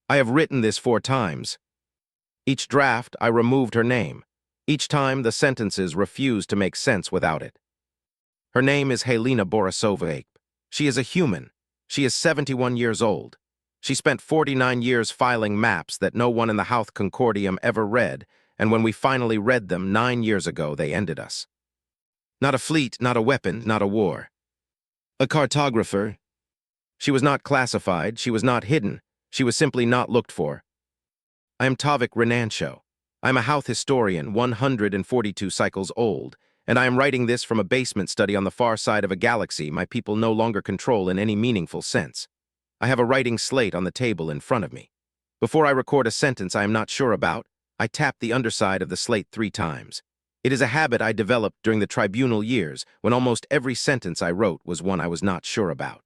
I have written this 4 times. Each draft, I removed her name. Each time, the sentences refused to make sense without it. Her name is Helena Borisova. She is a human. She is 71 years old. She spent 49 years filing maps that no one in the Houth Concordium ever read, and when we finally read them 9 years ago, they ended us. Not a fleet, not a weapon, not a war. A cartographer. She was not classified, she was not hidden, she was simply not looked for. I am Tavik Renansho. I am a Houth historian, 142 cycles old, and I am writing this from a basement study on the far side of a galaxy my people no longer control in any meaningful sense. I have a writing slate on the table in front of me. Before I record a sentence I am not sure about, I tap the underside of the slate 3 times. It is a habit I developed during the tribunal years when almost every sentence I wrote was one I was not sure about.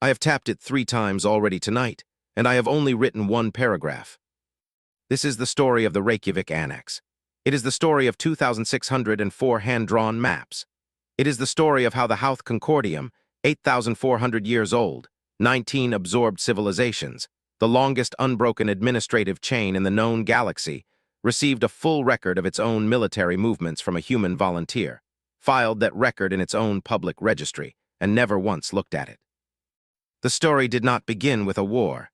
I have tapped it 3 times already tonight, and I have only written 1 paragraph. This is the story of the Reykjavik Annex. It is the story of 2,604 hand-drawn maps. It is the story of how the Houth Concordium, 8,400 years old, 19 absorbed civilizations, the longest unbroken administrative chain in the known galaxy, received a full record of its own military movements from a human volunteer, filed that record in its own public registry, and never once looked at it. The story did not begin with a war.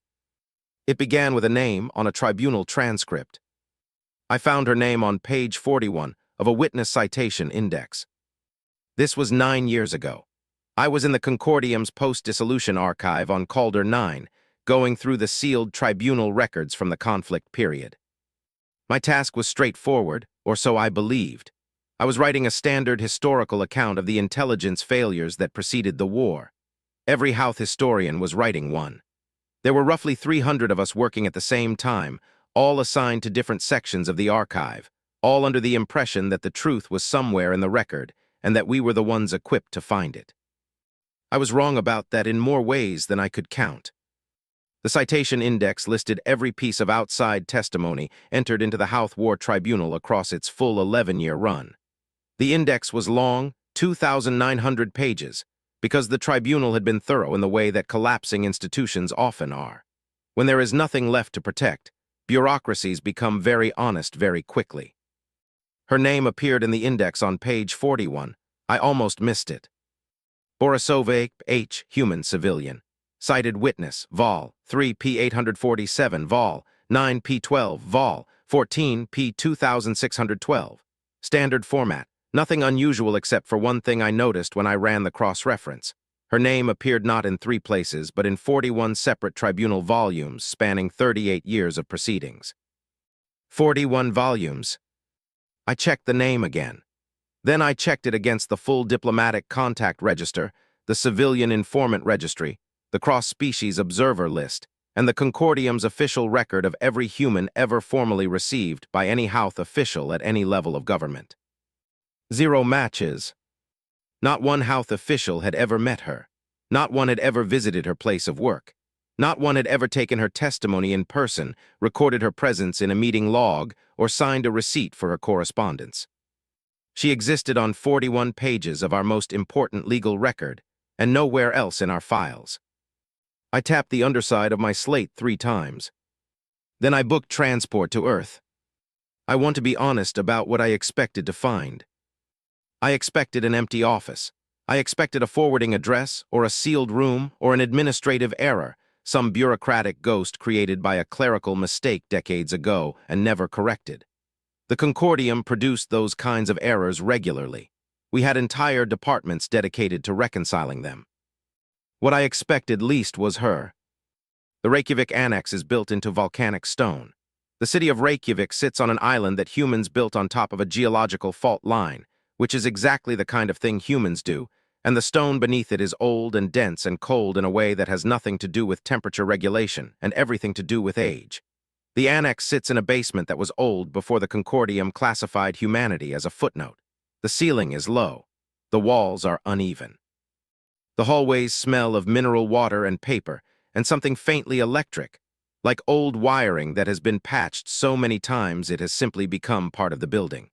It began with a name on a tribunal transcript. I found her name on page 41 of a witness citation index. This was 9 years ago. I was in the Concordium's post-dissolution archive on Calder 9, going through the sealed tribunal records from the conflict period. My task was straightforward, or so I believed. I was writing a standard historical account of the intelligence failures that preceded the war. Every Houth historian was writing one. There were roughly 300 of us working at the same time, all assigned to different sections of the archive, all under the impression that the truth was somewhere in the record, and that we were the ones equipped to find it. I was wrong about that in more ways than I could count. The citation index listed every piece of outside testimony entered into the Houth War Tribunal across its full 11-year run. The index was long, 2,900 pages, because the tribunal had been thorough in the way that collapsing institutions often are. When there is nothing left to protect, bureaucracies become very honest very quickly. Her name appeared in the index on page 41. I almost missed it. Borisova H. Human Civilian. Cited witness, Vol. 3 p. 847, Vol. 9 p. 12, Vol. 14 p. 2612. Standard format. Nothing unusual except for one thing I noticed when I ran the cross-reference. Her name appeared not in 3 places, but in 41 separate tribunal volumes spanning 38 years of proceedings. 41 volumes. I checked the name again. Then I checked it against the full diplomatic contact register, the civilian informant registry, the cross-species observer list, and the Concordium's official record of every human ever formally received by any Houth official at any level of government. 0 matches. Not one Houth official had ever met her. Not one had ever visited her place of work. Not one had ever taken her testimony in person, recorded her presence in a meeting log, or signed a receipt for her correspondence. She existed on 41 pages of our most important legal record, and nowhere else in our files. I tapped the underside of my slate 3 times. Then I booked transport to Earth. I want to be honest about what I expected to find. I expected an empty office. I expected a forwarding address, or a sealed room, or an administrative error, some bureaucratic ghost created by a clerical mistake decades ago and never corrected. The Concordium produced those kinds of errors regularly. We had entire departments dedicated to reconciling them. What I expected least was her. The Reykjavik Annex is built into volcanic stone. The city of Reykjavik sits on an island that humans built on top of a geological fault line, which is exactly the kind of thing humans do, and the stone beneath it is old and dense and cold in a way that has nothing to do with temperature regulation and everything to do with age. The annex sits in a basement that was old before the Concordium classified humanity as a footnote. The ceiling is low. The walls are uneven. The hallways smell of mineral water and paper, and something faintly electric, like old wiring that has been patched so many times it has simply become part of the building.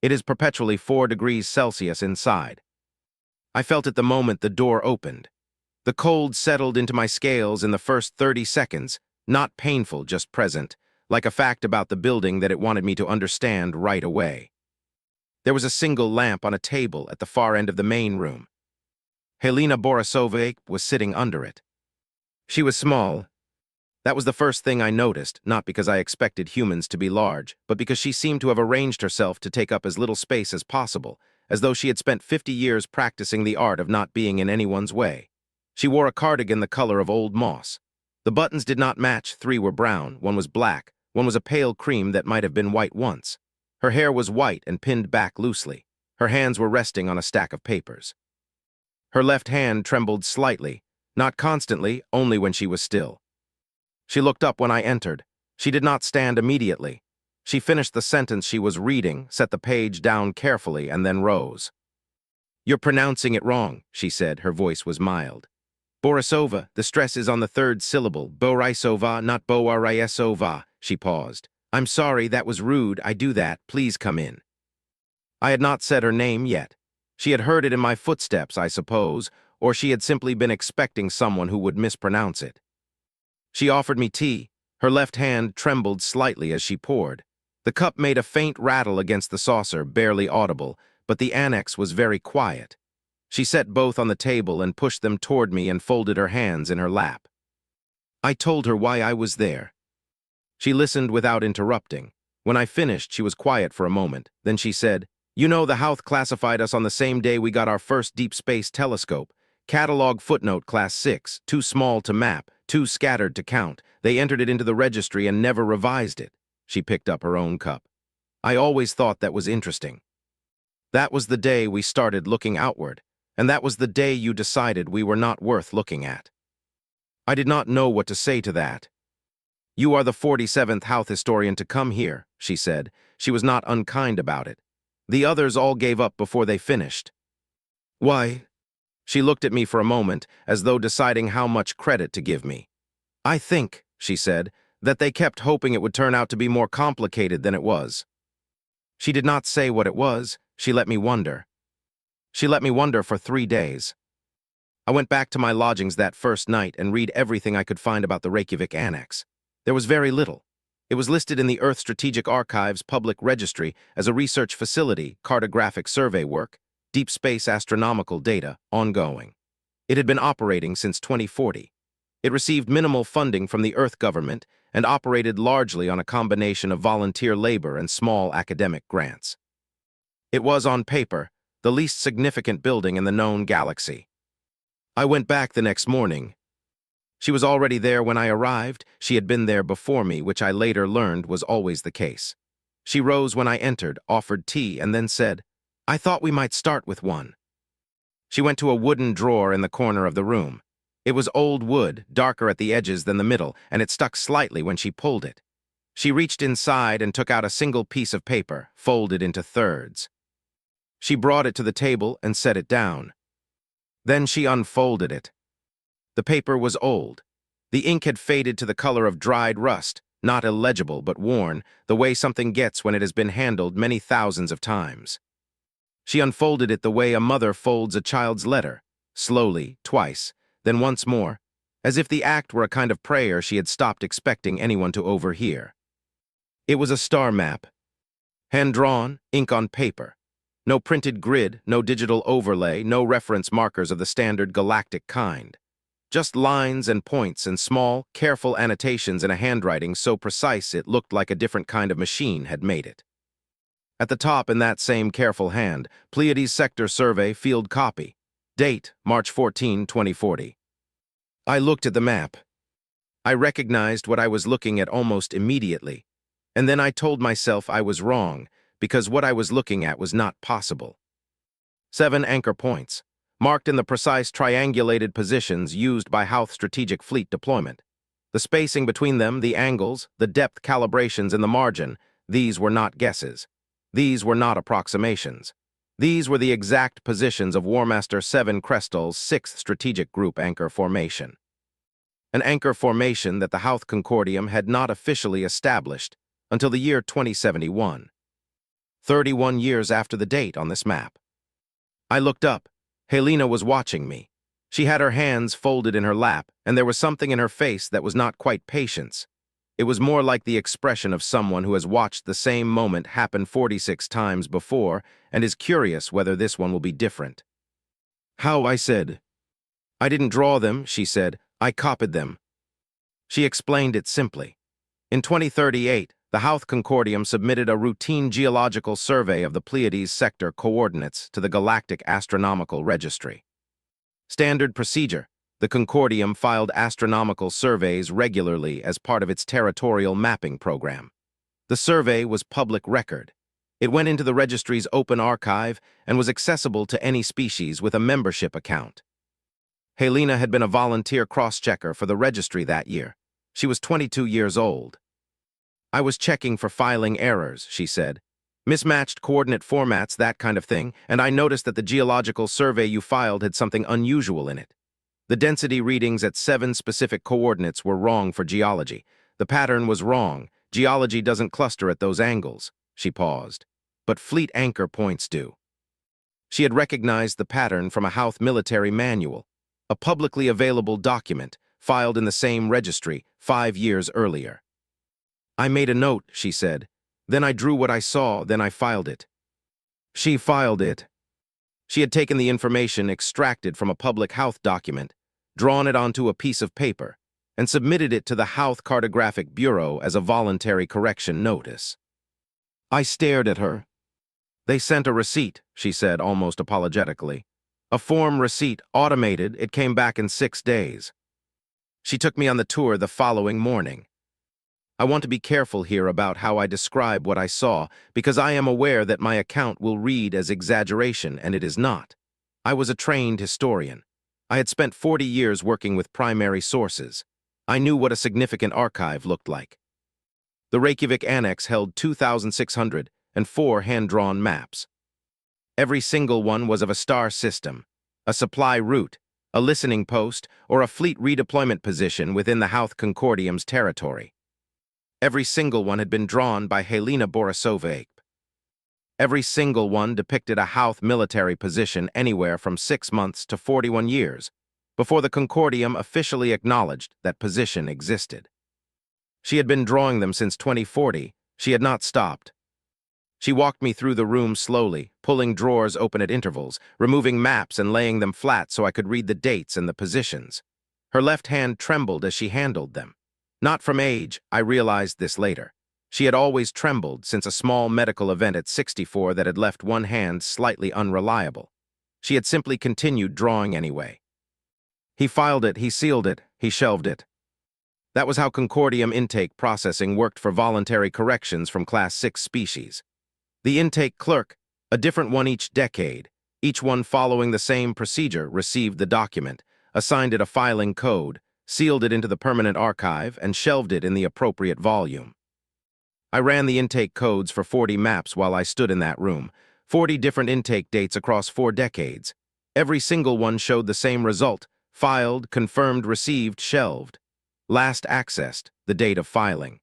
It is perpetually 4 degrees Celsius inside. I felt it the moment the door opened. The cold settled into my scales in the first 30 seconds, Not painful, just present, like a fact about the building that it wanted me to understand right away. There was a single lamp on a table at the far end of the main room. Helena Borisova was sitting under it. She was small. That was the first thing I noticed, not because I expected humans to be large, but because she seemed to have arranged herself to take up as little space as possible, as though she had spent 50 years practicing the art of not being in anyone's way. She wore a cardigan the color of old moss. The buttons did not match. 3 were brown, 1 was black, 1 was a pale cream that might have been white once. Her hair was white and pinned back loosely. Her hands were resting on a stack of papers. Her left hand trembled slightly, not constantly, only when she was still. She looked up when I entered. She did not stand immediately. She finished the sentence she was reading, set the page down carefully, and then rose. "You're pronouncing it wrong," she said. Her voice was mild. "Borisova, the stress is on the 3rd syllable. Borisova, not Borisova." She paused. "I'm sorry, that was rude. I do that. Please come in." I had not said her name yet. She had heard it in my footsteps, I suppose, or she had simply been expecting someone who would mispronounce it. She offered me tea. Her left hand trembled slightly as she poured. The cup made a faint rattle against the saucer, barely audible, but the annex was very quiet. She set both on the table and pushed them toward me and folded her hands in her lap. I told her why I was there. She listened without interrupting. When I finished, she was quiet for a moment. Then she said, "You know, the Houth classified us on the same day we got our first deep space telescope. Catalog footnote class 6, too small to map, too scattered to count. They entered it into the registry and never revised it." She picked up her own cup. "I always thought that was interesting. That was the day we started looking outward, and that was the day you decided we were not worth looking at." I did not know what to say to that. "You are the 47th Houth historian to come here," she said. She was not unkind about it. "The others all gave up before they finished." "Why?" She looked at me for a moment, as though deciding how much credit to give me. "I think," she said, "that they kept hoping it would turn out to be more complicated than it was." She did not say what it was. She let me wonder. She let me wonder for 3 days. I went back to my lodgings that first night and read everything I could find about the Reykjavik Annex. There was very little. It was listed in the Earth Strategic Archives public registry as a research facility, cartographic survey work, deep space astronomical data, ongoing. It had been operating since 2040. It received minimal funding from the Earth government and operated largely on a combination of volunteer labor and small academic grants. It was, on paper, the least significant building in the known galaxy. I went back the next morning. She was already there when I arrived. She had been there before me, which I later learned was always the case. She rose when I entered, offered tea, and then said, "I thought we might start with one." She went to a wooden drawer in the corner of the room. It was old wood, darker at the edges than the middle, and it stuck slightly when she pulled it. She reached inside and took out a single piece of paper, folded into thirds. She brought it to the table and set it down. Then she unfolded it. The paper was old. The ink had faded to the color of dried rust, not illegible but worn, the way something gets when it has been handled many thousands of times. She unfolded it the way a mother folds a child's letter, slowly, twice, then once more, as if the act were a kind of prayer she had stopped expecting anyone to overhear. It was a star map. Hand-drawn, ink on paper. No printed grid, no digital overlay, no reference markers of the standard galactic kind. Just lines and points and small, careful annotations in a handwriting so precise it looked like a different kind of machine had made it. At the top, in that same careful hand, Pleiades Sector Survey Field Copy. Date, March 14, 2040. I looked at the map. I recognized what I was looking at almost immediately, and then I told myself I was wrong, because what I was looking at was not possible. 7 anchor points, marked in the precise triangulated positions used by Houth strategic fleet deployment. The spacing between them, the angles, the depth calibrations in the margin, these were not guesses. These were not approximations. These were the exact positions of Warmaster 7 Crestal's 6th Strategic Group anchor formation. An anchor formation that the Houth Concordium had not officially established until the year 2071. 31 years after the date on this map. I looked up. Helena was watching me. She had her hands folded in her lap, and there was something in her face that was not quite patience. It was more like the expression of someone who has watched the same moment happen 46 times before and is curious whether this one will be different. "How?" I said. "I didn't draw them," she said. "I copied them." She explained it simply. In 2038, the Houth Concordium submitted a routine geological survey of the Pleiades sector coordinates to the Galactic Astronomical Registry. Standard procedure: the Concordium filed astronomical surveys regularly as part of its territorial mapping program. The survey was public record. It went into the registry's open archive and was accessible to any species with a membership account. Helena had been a volunteer cross-checker for the registry that year. She was 22 years old. "I was checking for filing errors," she said. "Mismatched coordinate formats, that kind of thing, and I noticed that the geological survey you filed had something unusual in it. The density readings at 7 specific coordinates were wrong for geology. The pattern was wrong. Geology doesn't cluster at those angles." She paused. "But fleet anchor points do." She had recognized the pattern from a Houth military manual, a publicly available document filed in the same registry 5 years earlier. "I made a note," she said. "Then I drew what I saw, then I filed it." She filed it. She had taken the information extracted from a public Houth document, drawn it onto a piece of paper, and submitted it to the Houth Cartographic Bureau as a voluntary correction notice. I stared at her. "They sent a receipt," she said almost apologetically. "A form receipt, automated. It came back in 6 days." She took me on the tour the following morning. I want to be careful here about how I describe what I saw, because I am aware that my account will read as exaggeration, and it is not. I was a trained historian. I had spent 40 years working with primary sources. I knew what a significant archive looked like. The Reykjavik Annex held 2,604 hand-drawn maps. Every single one was of a star system, a supply route, a listening post, or a fleet redeployment position within the Houth Concordium's territory. Every single one had been drawn by Helena Borisova. Every single one depicted a Houth military position anywhere from 6 months to 41 years, before the Concordium officially acknowledged that position existed. She had been drawing them since 2040. She had not stopped. She walked me through the room slowly, pulling drawers open at intervals, removing maps and laying them flat so I could read the dates and the positions. Her left hand trembled as she handled them. Not from age, I realized this later. She had always trembled since a small medical event at 64 that had left one hand slightly unreliable. She had simply continued drawing anyway. He filed it, he sealed it, he shelved it. That was how Concordium intake processing worked for voluntary corrections from Class 6 species. The intake clerk, a different one each decade, each one following the same procedure, received the document, assigned it a filing code, sealed it into the permanent archive, and shelved it in the appropriate volume. I ran the intake codes for 40 maps while I stood in that room, 40 different intake dates across 4 decades. Every single one showed the same result: filed, confirmed, received, shelved. Last accessed, the date of filing.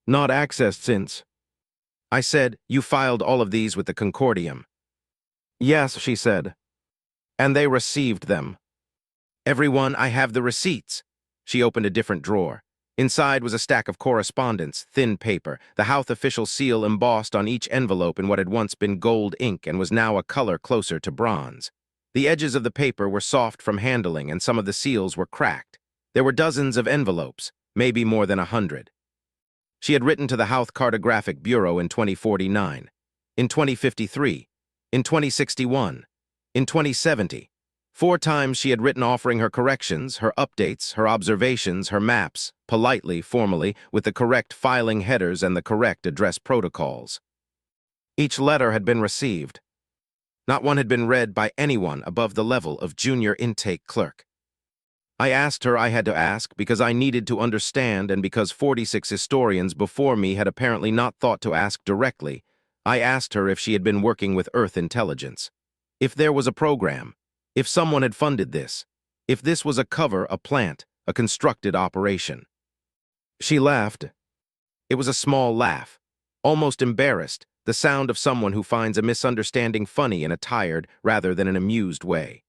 Not accessed since. I said, "You filed all of these with the Concordium." "Yes," she said. "And they received them." "Everyone, I have the receipts." She opened a different drawer. Inside was a stack of correspondence, thin paper, the Houth official seal embossed on each envelope in what had once been gold ink and was now a color closer to bronze. The edges of the paper were soft from handling and some of the seals were cracked. There were dozens of envelopes, maybe more than 100. She had written to the Houth Cartographic Bureau in 2049, in 2053, in 2061, in 2070. 4 times she had written offering her corrections, her updates, her observations, her maps, politely, formally, with the correct filing headers and the correct address protocols. Each letter had been received. Not one had been read by anyone above the level of junior intake clerk. I asked her I had to ask because I needed to understand, and because 46 historians before me had apparently not thought to ask directly. I asked her if she had been working with Earth intelligence. If there was a program. If someone had funded this. If this was a cover, a plant, a constructed operation. She laughed. It was a small laugh. Almost embarrassed, the sound of someone who finds a misunderstanding funny in a tired rather than an amused way.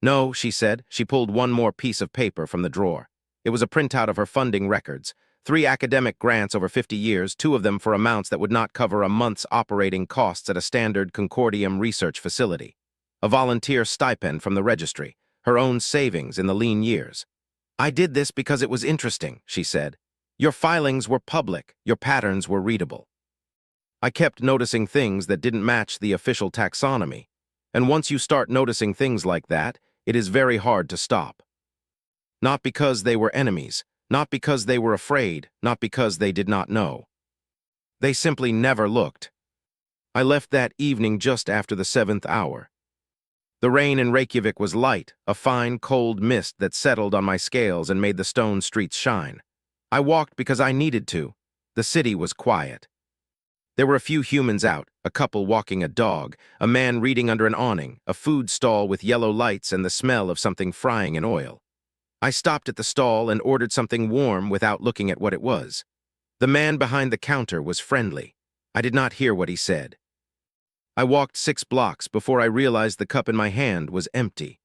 No, she said. She pulled one more piece of paper from the drawer. It was a printout of her funding records. 3 academic grants over 50 years, 2 of them for amounts that would not cover a month's operating costs at a standard Concordium research facility. A volunteer stipend from the registry, her own savings in the lean years. I did this because it was interesting, she said. Your filings were public, your patterns were readable. I kept noticing things that didn't match the official taxonomy. And once you start noticing things like that, it is very hard to stop. Not because they were enemies, not because they were afraid, not because they did not know. They simply never looked. I left that evening just after the 7th hour. The rain in Reykjavik was light, a fine, cold mist that settled on my scales and made the stone streets shine. I walked because I needed to. The city was quiet. There were a few humans out, a couple walking a dog, a man reading under an awning, a food stall with yellow lights and the smell of something frying in oil. I stopped at the stall and ordered something warm without looking at what it was. The man behind the counter was friendly. I did not hear what he said. I walked 6 blocks before I realized the cup in my hand was empty.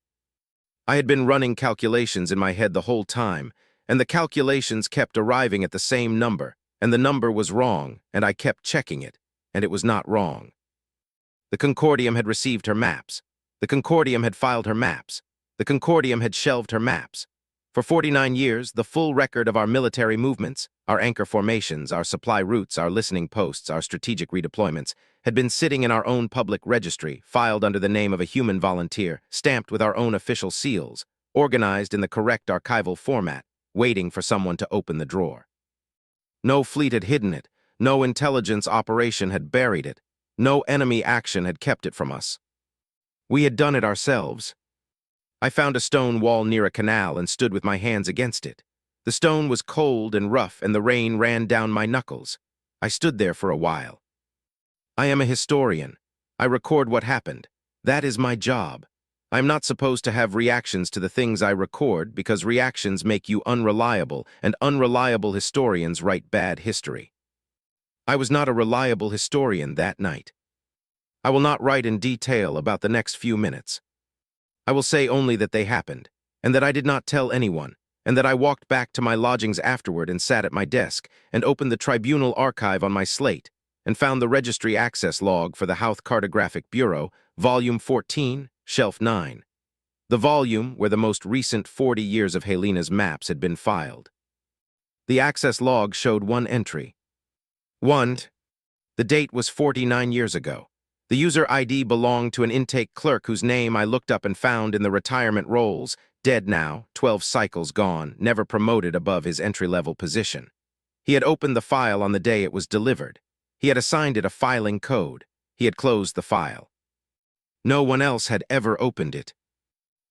I had been running calculations in my head the whole time, and the calculations kept arriving at the same number, and the number was wrong, and I kept checking it, and it was not wrong. The Concordium had received her maps. The Concordium had filed her maps. The Concordium had shelved her maps. For 49 years, the full record of our military movements, our anchor formations, our supply routes, our listening posts, our strategic redeployments, had been sitting in our own public registry, filed under the name of a human volunteer, stamped with our own official seals, organized in the correct archival format, waiting for someone to open the drawer. No fleet had hidden it, no intelligence operation had buried it, no enemy action had kept it from us. We had done it ourselves. I found a stone wall near a canal and stood with my hands against it. The stone was cold and rough and the rain ran down my knuckles. I stood there for a while. I am a historian. I record what happened. That is my job. I am not supposed to have reactions to the things I record because reactions make you unreliable, and unreliable historians write bad history. I was not a reliable historian that night. I will not write in detail about the next few minutes. I will say only that they happened, and that I did not tell anyone, and that I walked back to my lodgings afterward and sat at my desk, and opened the tribunal archive on my slate, and found the registry access log for the Houth Cartographic Bureau, Volume 14, Shelf 9. The volume where the most recent 40 years of Helena's maps had been filed. The access log showed one entry. 1. The date was 49 years ago. The user ID belonged to an intake clerk whose name I looked up and found in the retirement rolls, dead now, 12 cycles gone, never promoted above his entry-level position. He had opened the file on the day it was delivered. He had assigned it a filing code. He had closed the file. No one else had ever opened it.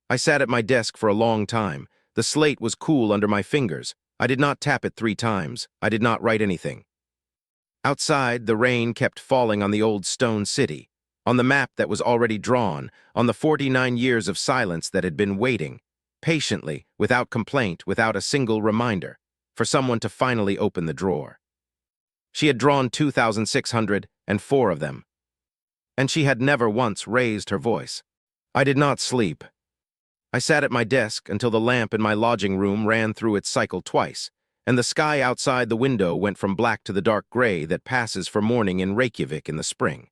I sat at my desk for a long time. The slate was cool under my fingers. I did not tap it 3 times. I did not write anything. Outside, the rain kept falling on the old stone city, on the map that was already drawn, on the 49 years of silence that had been waiting, patiently, without complaint, without a single reminder, for someone to finally open the drawer. She had drawn 2,604 of them, and she had never once raised her voice. I did not sleep. I sat at my desk until the lamp in my lodging room ran through its cycle twice, and the sky outside the window went from black to the dark gray that passes for morning in Reykjavik in the spring.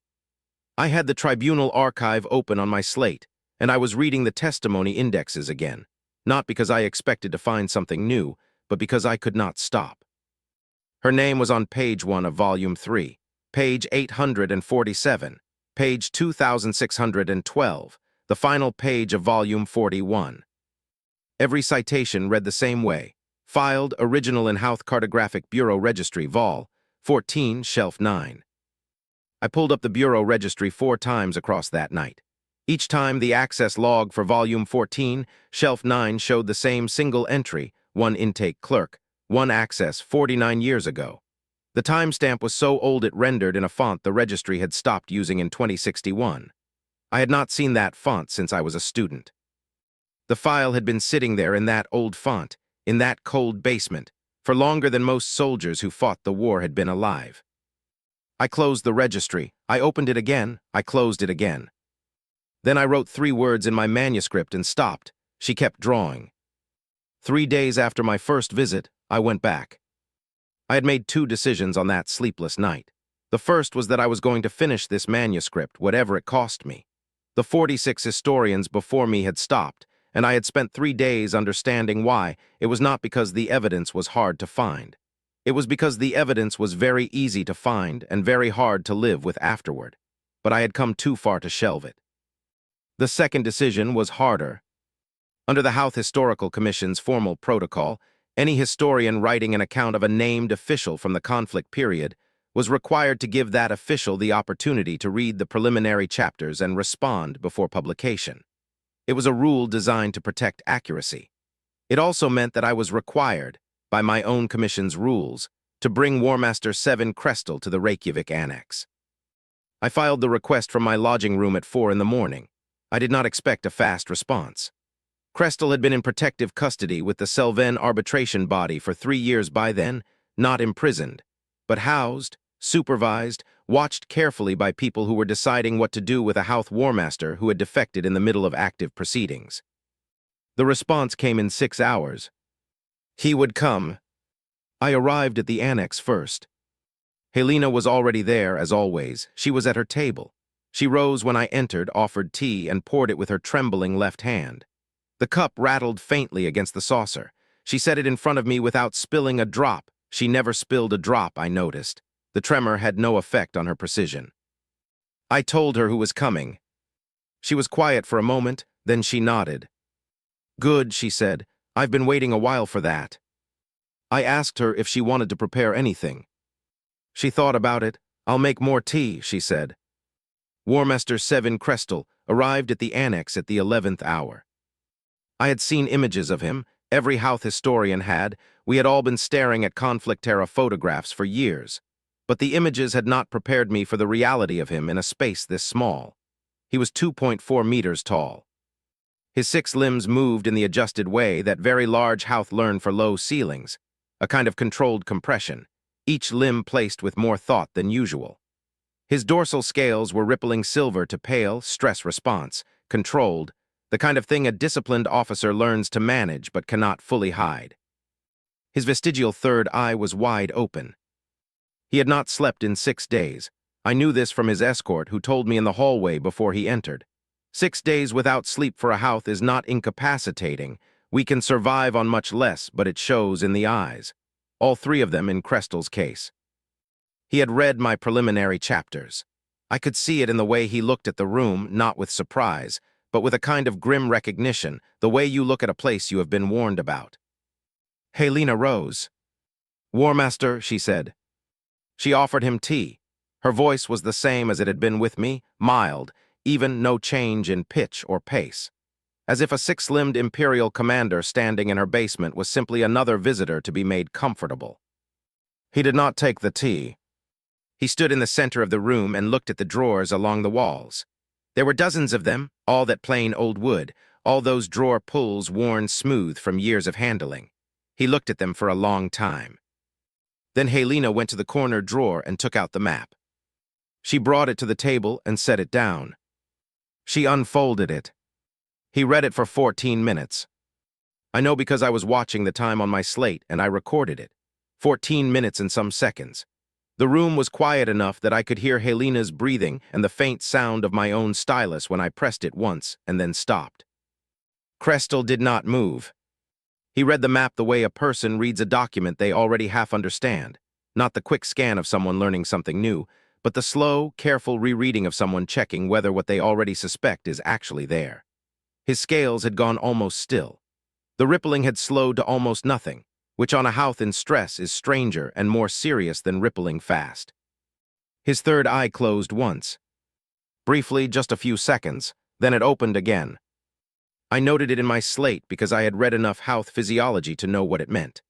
I had the tribunal archive open on my slate, and I was reading the testimony indexes again, not because I expected to find something new, but because I could not stop. Her name was on page 1 of volume 3, page 847, page 2612, the final page of volume 41. Every citation read the same way: filed, original in Houth Cartographic Bureau Registry, Vol. 14, Shelf 9. I pulled up the Bureau Registry 4 times across that night. Each time the access log for Volume 14, Shelf 9 showed the same single entry, 1 intake clerk, 1 access 49 years ago. The timestamp was so old it rendered in a font the registry had stopped using in 2061. I had not seen that font since I was a student. The file had been sitting there in that old font, in that cold basement, for longer than most soldiers who fought the war had been alive. I closed the registry. I opened it again. I closed it again. Then I wrote 3 words in my manuscript and stopped. She kept drawing. 3 days after my first visit, I went back. I had made 2 decisions on that sleepless night. The first was that I was going to finish this manuscript, whatever it cost me. The 46 historians before me had stopped, and I had spent 3 days understanding why. It was not because the evidence was hard to find. It was because the evidence was very easy to find and very hard to live with afterward. But I had come too far to shelve it. The second decision was harder. Under the Houth Historical Commission's formal protocol, any historian writing an account of a named official from the conflict period was required to give that official the opportunity to read the preliminary chapters and respond before publication. It was a rule designed to protect accuracy. It also meant that I was required, by my own commission's rules, to bring War Master 7 Krestel to the Reykjavik Annex. I filed the request from my lodging room at 4 in the morning. I did not expect a fast response. Krestel had been in protective custody with the Selven arbitration body for 3 years by then, not imprisoned, but housed, supervised, watched carefully by people who were deciding what to do with a Houth War Master who had defected in the middle of active proceedings. The response came in 6 hours. He would come. I arrived at the annex first. Helena was already there, as always. She was at her table. She rose when I entered, offered tea, and poured it with her trembling left hand. The cup rattled faintly against the saucer. She set it in front of me without spilling a drop. She never spilled a drop, I noticed. The tremor had no effect on her precision. I told her who was coming. She was quiet for a moment, then she nodded. Good, she said. I've been waiting a while for that. I asked her if she wanted to prepare anything. She thought about it. I'll make more tea, she said. War Master 7 Krestel arrived at the annex at the 11th hour. I had seen images of him. Every Houth historian had. We had all been staring at conflict-era photographs for years. But the images had not prepared me for the reality of him in a space this small. He was 2.4 meters tall. His 6 limbs moved in the adjusted way that very large Houth learn for low ceilings, a kind of controlled compression, each limb placed with more thought than usual. His dorsal scales were rippling silver to pale, stress response, controlled, the kind of thing a disciplined officer learns to manage but cannot fully hide. His vestigial third eye was wide open. He had not slept in 6 days. I knew this from his escort, who told me in the hallway before he entered. 6 days without sleep for a Houth is not incapacitating. We can survive on much less, but it shows in the eyes. All 3 of them in Krestel's case. He had read my preliminary chapters. I could see it in the way he looked at the room, not with surprise, but with a kind of grim recognition, the way you look at a place you have been warned about. Helena rose. War Master, she said. She offered him tea. Her voice was the same as it had been with me, mild, even no change in pitch or pace. As if a 6-limbed imperial commander standing in her basement was simply another visitor to be made comfortable. He did not take the tea. He stood in the center of the room and looked at the drawers along the walls. There were dozens of them, all that plain old wood, all those drawer pulls worn smooth from years of handling. He looked at them for a long time. Then Helena went to the corner drawer and took out the map. She brought it to the table and set it down. She unfolded it. He read it for 14 minutes. I know because I was watching the time on my slate and I recorded it. 14 minutes and some seconds. The room was quiet enough that I could hear Helena's breathing and the faint sound of my own stylus when I pressed it once and then stopped. Krestel did not move. He read the map the way a person reads a document they already half understand, not the quick scan of someone learning something new, but the slow, careful rereading of someone checking whether what they already suspect is actually there. His scales had gone almost still. The rippling had slowed to almost nothing, which on a Houth in stress is stranger and more serious than rippling fast. His third eye closed once. Briefly, just a few seconds, then it opened again. I noted it in my slate because I had read enough Houth physiology to know what it meant.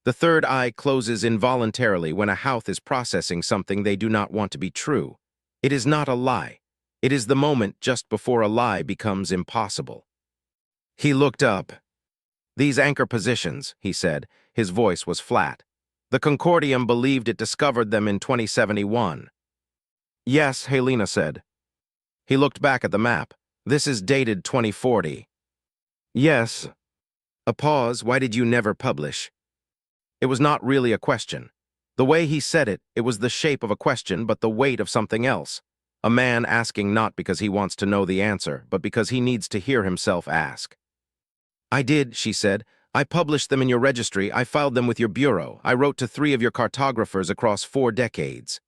The third eye closes involuntarily when a Houth is processing something they do not want to be true. It is not a lie. It is the moment just before a lie becomes impossible. He looked up. These anchor positions, he said. His voice was flat. The Concordium believed it discovered them in 2071. Yes, Helena said. He looked back at the map. This is dated 2040. Yes. A pause. Why did you never publish? It was not really a question. The way he said it, it was the shape of a question, but the weight of something else. A man asking not because he wants to know the answer, but because he needs to hear himself ask. I did, she said. I published them in your registry. I filed them with your bureau. I wrote to 3 of your cartographers across 4 decades.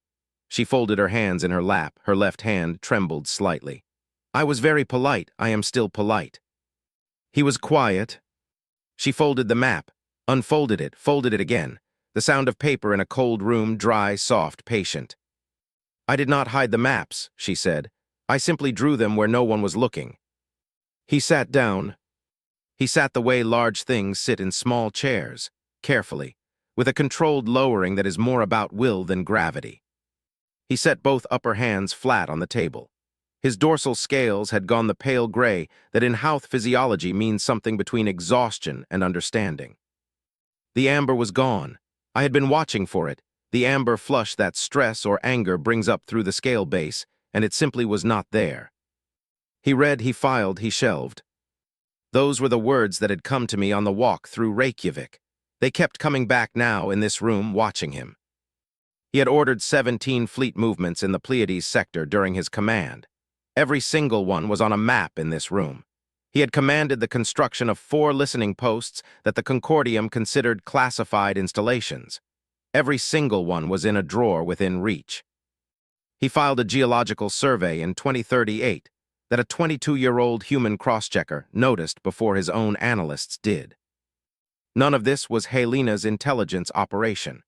She folded her hands in her lap. Her left hand trembled slightly. I was very polite. I am still polite. He was quiet. She folded the map, unfolded it, folded it again. The sound of paper in a cold room, dry, soft, patient. I did not hide the maps, she said. I simply drew them where no one was looking. He sat down. He sat the way large things sit in small chairs, carefully, with a controlled lowering that is more about will than gravity. He set both upper hands flat on the table. His dorsal scales had gone the pale gray that in Houth physiology means something between exhaustion and understanding. The amber was gone. I had been watching for it, the amber flush that stress or anger brings up through the scale base, and it simply was not there. He read, he filed, he shelved. Those were the words that had come to me on the walk through Reykjavik. They kept coming back now in this room watching him. He had ordered 17 fleet movements in the Pleiades sector during his command. Every single one was on a map in this room. He had commanded the construction of 4 listening posts that the Concordium considered classified installations. Every single one was in a drawer within reach. He filed a geological survey in 2038 that a 22-year-old human cross-checker noticed before his own analysts did. None of this was Helena's intelligence operation.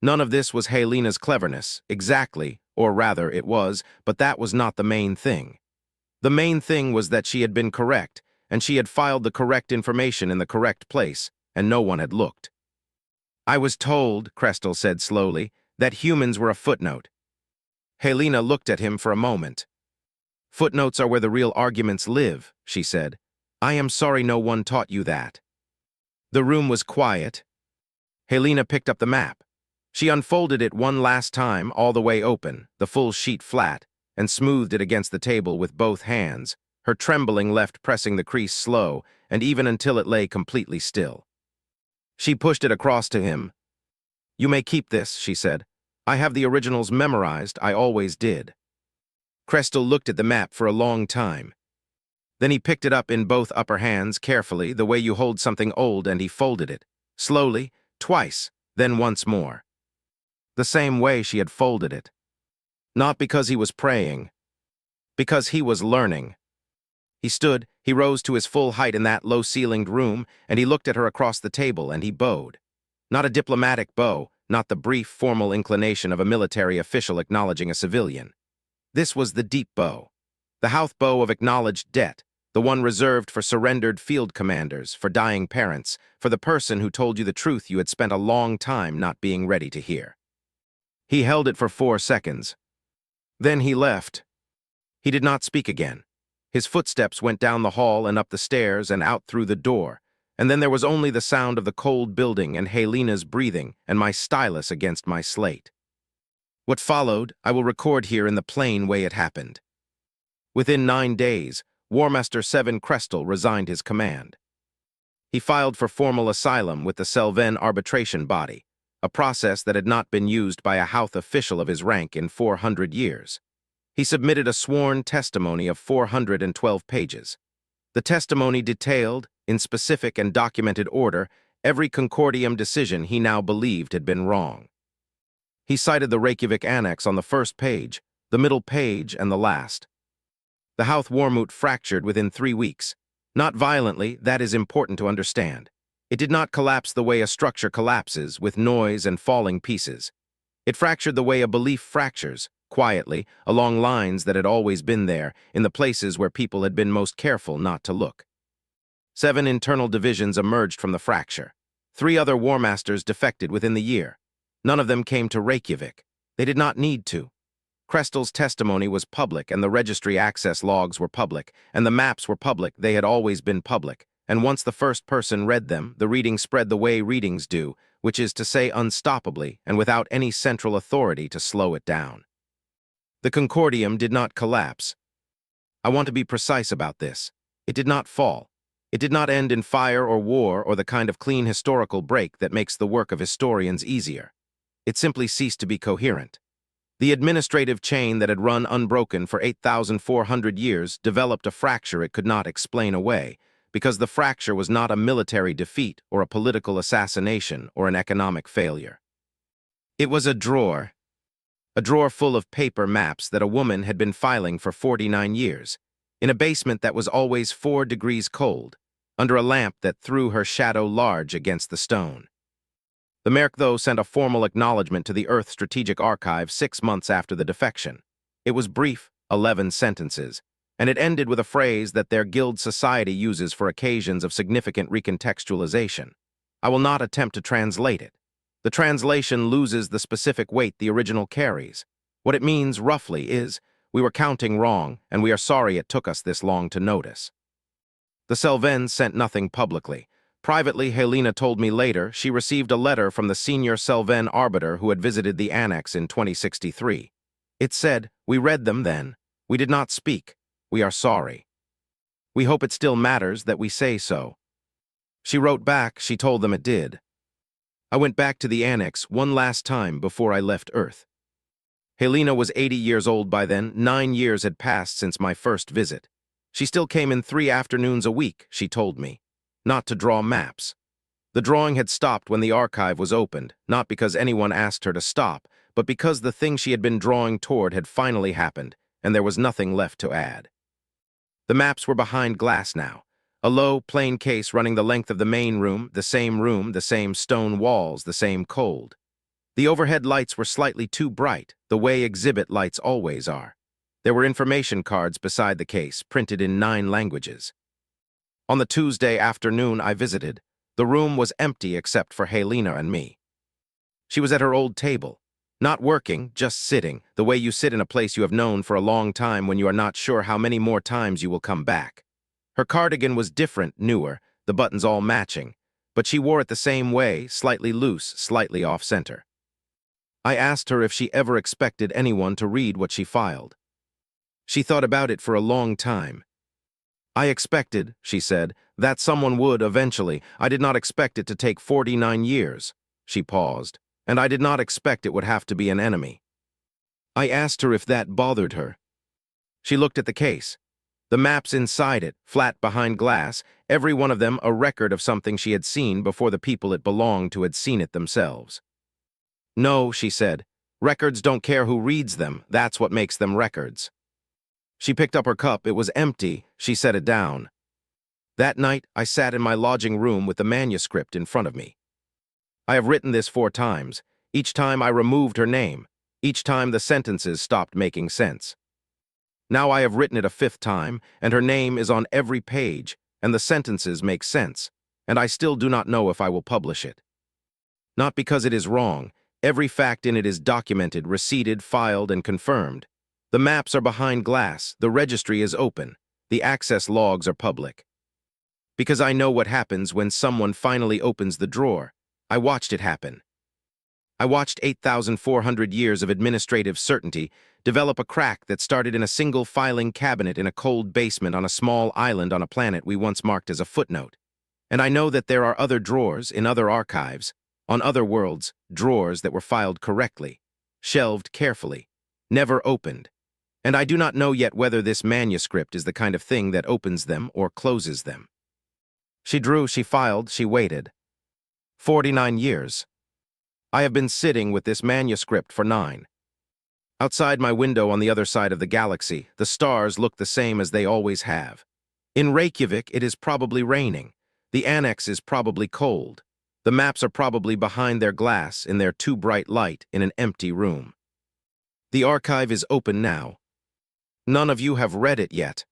None of this was Helena's cleverness, exactly, or rather it was, but that was not the main thing. The main thing was that she had been correct, and she had filed the correct information in the correct place, and no one had looked. I was told, Crestel said slowly, that humans were a footnote. Helena looked at him for a moment. Footnotes are where the real arguments live, she said. I am sorry no one taught you that. The room was quiet. Helena picked up the map. She unfolded it one last time, all the way open, the full sheet flat, and smoothed it against the table with both hands, her trembling left pressing the crease slow, and even until it lay completely still. She pushed it across to him. You may keep this, she said. I have the originals memorized, I always did. Crestel looked at the map for a long time. Then he picked it up in both upper hands carefully, the way you hold something old, and he folded it, slowly, twice, then once more. The same way she had folded it. Not because he was praying, because he was learning. He stood, he rose to his full height in that low-ceilinged room, and he looked at her across the table, and he bowed. Not a diplomatic bow, not the brief, formal inclination of a military official acknowledging a civilian. This was the deep bow, the Houth bow of acknowledged debt, the one reserved for surrendered field commanders, for dying parents, for the person who told you the truth you had spent a long time not being ready to hear. He held it for 4 seconds. Then he left. He did not speak again. His footsteps went down the hall and up the stairs and out through the door, and then there was only the sound of the cold building and Helena's breathing and my stylus against my slate. What followed, I will record here in the plain way it happened. Within 9 days, War Master 7 Crestel resigned his command. He filed for formal asylum with the Selven arbitration body, a process that had not been used by a Houth official of his rank in 400 years. He submitted a sworn testimony of 412 pages. The testimony detailed, in specific and documented order, every Concordium decision he now believed had been wrong. He cited the Reykjavik Annex on the first page, the middle page, and the last. The Houth Warmoot fractured within 3 weeks. Not violently, that is important to understand. It did not collapse the way a structure collapses, with noise and falling pieces. It fractured the way a belief fractures, quietly, along lines that had always been there, in the places where people had been most careful not to look. 7 internal divisions emerged from the fracture. 3 other War Masters defected within the year. None of them came to Reykjavik. They did not need to. Crestel's testimony was public, and the registry access logs were public, and the maps were public. They had always been public. And once the first person read them, the reading spread the way readings do, which is to say unstoppably and without any central authority to slow it down. The Concordium did not collapse. I want to be precise about this. It did not fall. It did not end in fire or war or the kind of clean historical break that makes the work of historians easier. It simply ceased to be coherent. The administrative chain that had run unbroken for 8,400 years developed a fracture it could not explain away, because the fracture was not a military defeat or a political assassination or an economic failure. It was a drawer full of paper maps that a woman had been filing for 49 years, in a basement that was always 4 degrees cold, under a lamp that threw her shadow large against the stone. The Merc, though, sent a formal acknowledgement to the Earth Strategic Archive 6 months after the defection. It was brief, 11 sentences, and it ended with a phrase that their guild society uses for occasions of significant recontextualization. I will not attempt to translate it. The translation loses the specific weight the original carries. What it means, roughly, is, we were counting wrong, and we are sorry it took us this long to notice. The Selvens sent nothing publicly. Privately, Helena told me later she received a letter from the senior Selven arbiter who had visited the annex in 2063. It said, "We read them then. We did not speak. We are sorry. We hope it still matters that we say so." She wrote back, she told them it did. I went back to the annex one last time before I left Earth. Helena was 80 years old by then. 9 years had passed since my first visit. She still came in 3 afternoons a week, she told me. Not to draw maps. The drawing had stopped when the archive was opened, not because anyone asked her to stop, but because the thing she had been drawing toward had finally happened, and there was nothing left to add. The maps were behind glass now, a low, plain case running the length of the main room, the same stone walls, the same cold. The overhead lights were slightly too bright, the way exhibit lights always are. There were information cards beside the case, printed in 9 languages. On the Tuesday afternoon I visited, the room was empty except for Helena and me. She was at her old table, not working, just sitting, the way you sit in a place you have known for a long time when you are not sure how many more times you will come back. Her cardigan was different, newer, the buttons all matching, but she wore it the same way, slightly loose, slightly off-center. I asked her if she ever expected anyone to read what she filed. She thought about it for a long time. "I expected," she said, "that someone would eventually. I did not expect it to take 49 years. She paused. "And I did not expect it would have to be an enemy." I asked her if that bothered her. She looked at the case. The maps inside it, flat behind glass, every one of them a record of something she had seen before the people it belonged to had seen it themselves. "No," she said, "records don't care who reads them. That's what makes them records." She picked up her cup. It was empty. She set it down. That night, I sat in my lodging room with the manuscript in front of me. I have written this 4 times. Each time I removed her name. Each time the sentences stopped making sense. Now I have written it a 5th time, and her name is on every page, and the sentences make sense, and I still do not know if I will publish it. Not because it is wrong. Every fact in it is documented, receipted, filed, and confirmed. The maps are behind glass, the registry is open, the access logs are public. Because I know what happens when someone finally opens the drawer. I watched it happen. I watched 8,400 years of administrative certainty develop a crack that started in a single filing cabinet in a cold basement on a small island on a planet we once marked as a footnote. And I know that there are other drawers in other archives, on other worlds, drawers that were filed correctly, shelved carefully, never opened. And I do not know yet whether this manuscript is the kind of thing that opens them or closes them. She drew, she filed, she waited. 49 years. I have been sitting with this manuscript for 9. Outside my window on the other side of the galaxy, the stars look the same as they always have. In Reykjavik, it is probably raining. The annex is probably cold. The maps are probably behind their glass in their too bright light in an empty room. The archive is open now. None of you have read it yet.